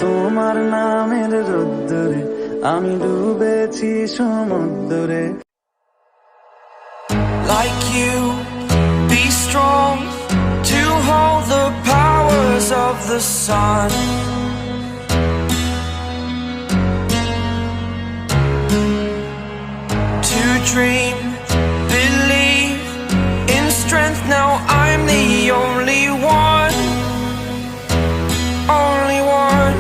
তোমার নামের রোদ্দুরে আমি ডুবেছি সমুদ্রে। Like you, be strong to hold the powers of the sun. To dream, believe in strength. Now I'm the only one, only one.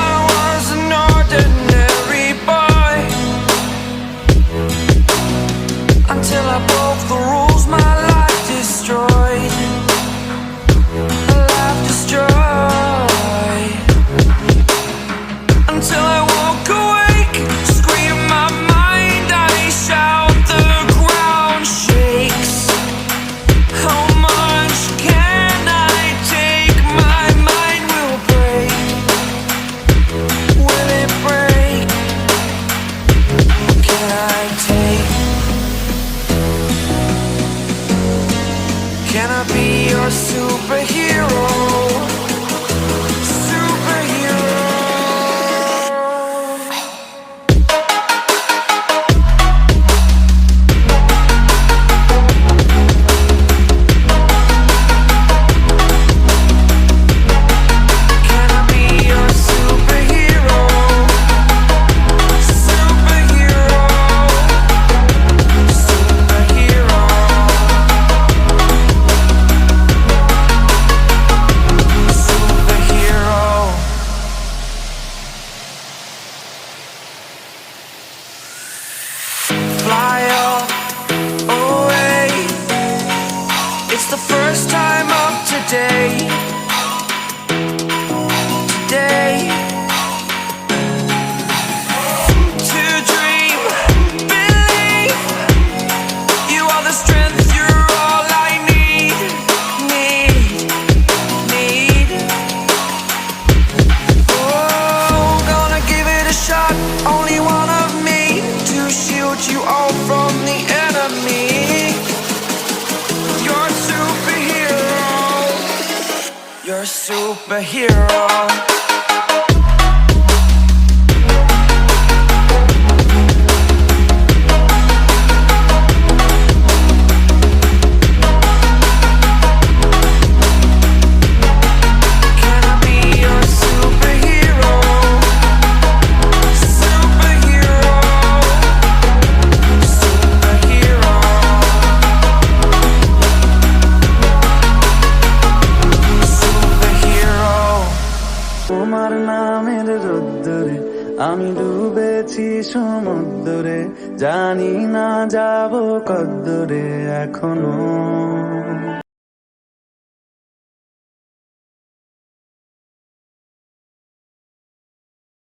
I was an ordinary boy until I broke the rules. My life destroyed, life destroyed. Until I woke awake, scream my mind, I shout, the ground shakes. How much can I take? My mind will break. Will it break? Can I take? Can I be your superhero? Superhero. Can I be your superhero? Superhero. Superhero. Superhero. Fly up away. It's the first time of today. Today. To dream, believe. You are the strength, you're all I need. Need. Oh, gonna give it a shot. Only one of me to shield you all from the enemy. You're a superhero. You're a superhero. Can I be your superhero? Superhero. Superhero. Superhero. তোমার নামের রোদ্দুরে আমি ডুবেছি সমুদ্রে, জানি না যাব কদ্দুরে এখনো।